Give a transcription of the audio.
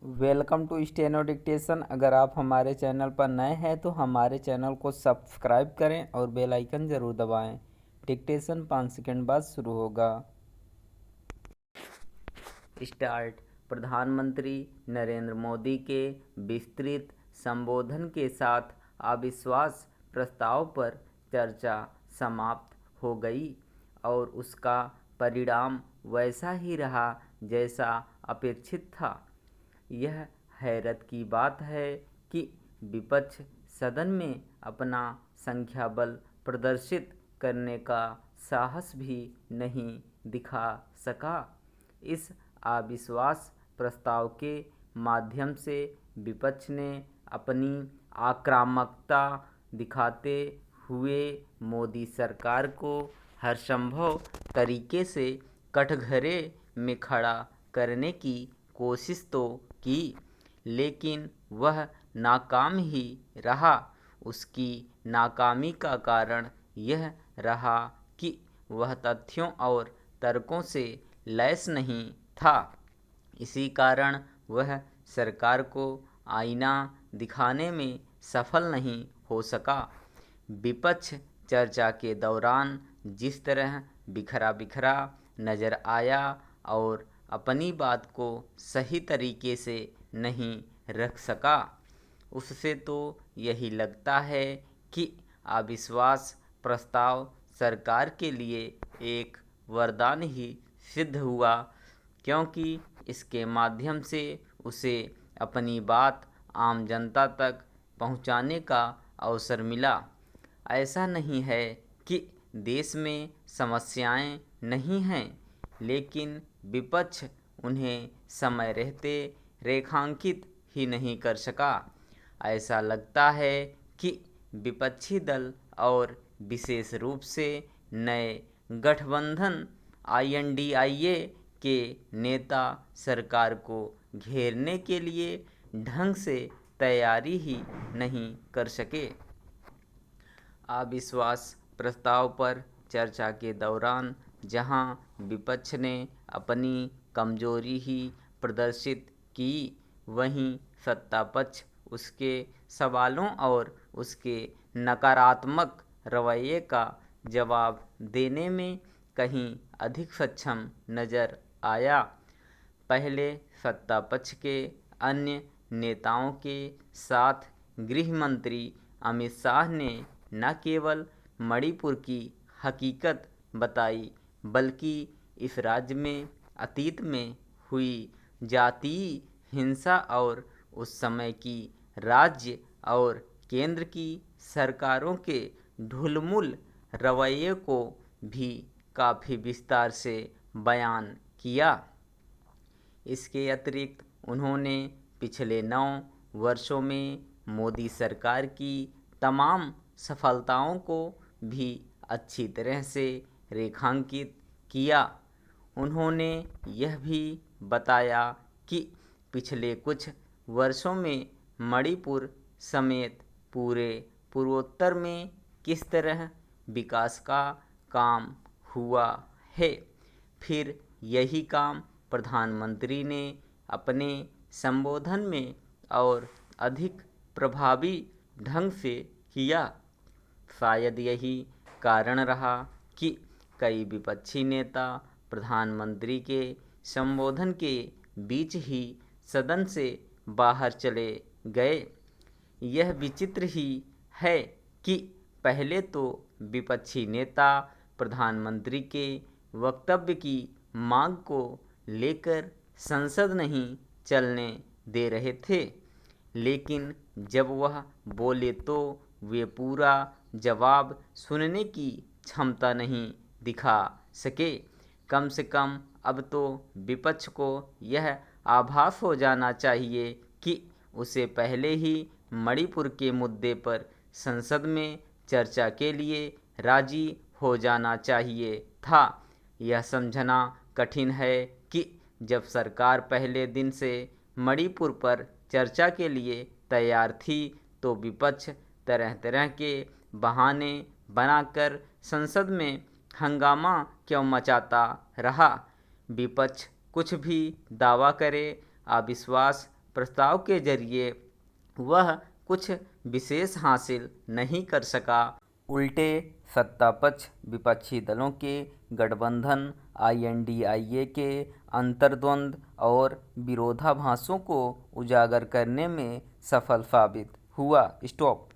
Welcome to steno dictation. अगर आप हमारे चैनल पर नए हैं तो हमारे चैनल को सब्सक्राइब करें और बेल आइकन ज़रूर दबाएं। डिक्टेशन 5 सेकंड बाद शुरू होगा। स्टार्ट। प्रधानमंत्री नरेंद्र मोदी के विस्तृत संबोधन के साथ अविश्वास प्रस्ताव पर चर्चा समाप्त हो गई और उसका परिणाम वैसा ही रहा जैसा अपेक्षित था। यह हैरत की बात है कि विपक्ष सदन में अपना संख्या बल प्रदर्शित करने का साहस भी नहीं दिखा सका। इस अविश्वास प्रस्ताव के माध्यम से विपक्ष ने अपनी आक्रामकता दिखाते हुए मोदी सरकार को हरसंभव तरीके से कटघरे में खड़ा करने की कोशिश तो की, लेकिन वह नाकाम ही रहा। उसकी नाकामी का कारण यह रहा कि वह तथ्यों और तर्कों से लैस नहीं था। इसी कारण वह सरकार को आईना दिखाने में सफल नहीं हो सका। विपक्ष चर्चा के दौरान जिस तरह बिखरा बिखरा नजर आया और अपनी बात को सही तरीके से नहीं रख सका, उससे तो यही लगता है कि अविश्वास प्रस्ताव सरकार के लिए एक वरदान ही सिद्ध हुआ, क्योंकि इसके माध्यम से उसे अपनी बात आम जनता तक पहुंचाने का अवसर मिला। ऐसा नहीं है कि देश में समस्याएं नहीं हैं, लेकिन विपक्ष उन्हें समय रहते रेखांकित ही नहीं कर सका। ऐसा लगता है कि विपक्षी दल और विशेष रूप से नए गठबंधन INDIA के नेता सरकार को घेरने के लिए ढंग से तैयारी ही नहीं कर सके। अविश्वास प्रस्ताव पर चर्चा के दौरान जहां विपक्ष ने अपनी कमजोरी ही प्रदर्शित की, वहीं सत्ता पक्ष उसके सवालों और उसके नकारात्मक रवैये का जवाब देने में कहीं अधिक सक्षम नजर आया। पहले सत्ता पक्ष के अन्य नेताओं के साथ गृह मंत्री अमित शाह ने न केवल मणिपुर की हकीकत बताई, बल्कि इस राज्य में अतीत में हुई जातीय हिंसा और उस समय की राज्य और केंद्र की सरकारों के ढुलमुल रवैये को भी काफ़ी विस्तार से बयान किया। इसके अतिरिक्त उन्होंने पिछले 9 वर्षों में मोदी सरकार की तमाम सफलताओं को भी अच्छी तरह से रेखांकित किया। उन्होंने यह भी बताया कि पिछले कुछ वर्षों में मणिपुर समेत पूरे पूर्वोत्तर में किस तरह विकास का काम हुआ है। फिर यही काम प्रधानमंत्री ने अपने संबोधन में और अधिक प्रभावी ढंग से किया। शायद यही कारण रहा कि कई विपक्षी नेता प्रधानमंत्री के संबोधन के बीच ही सदन से बाहर चले गए। यह विचित्र ही है कि पहले तो विपक्षी नेता प्रधानमंत्री के वक्तव्य की मांग को लेकर संसद नहीं चलने दे रहे थे, लेकिन जब वह बोले तो वे पूरा जवाब सुनने की क्षमता नहीं दिखा सके। कम से कम अब तो विपक्ष को यह आभास हो जाना चाहिए कि उसे पहले ही मणिपुर के मुद्दे पर संसद में चर्चा के लिए राजी हो जाना चाहिए था। यह समझना कठिन है कि जब सरकार पहले दिन से मणिपुर पर चर्चा के लिए तैयार थी, तो विपक्ष तरह तरह के बहाने बनाकर संसद में हंगामा क्यों मचाता रहा। विपक्ष कुछ भी दावा करे, अविश्वास प्रस्ताव के जरिए वह कुछ विशेष हासिल नहीं कर सका। उल्टे सत्तापक्ष विपक्षी दलों के गठबंधन, INDIA के अंतर्द्वंद और विरोधाभासों को उजागर करने में सफल साबित हुआ। स्टॉप।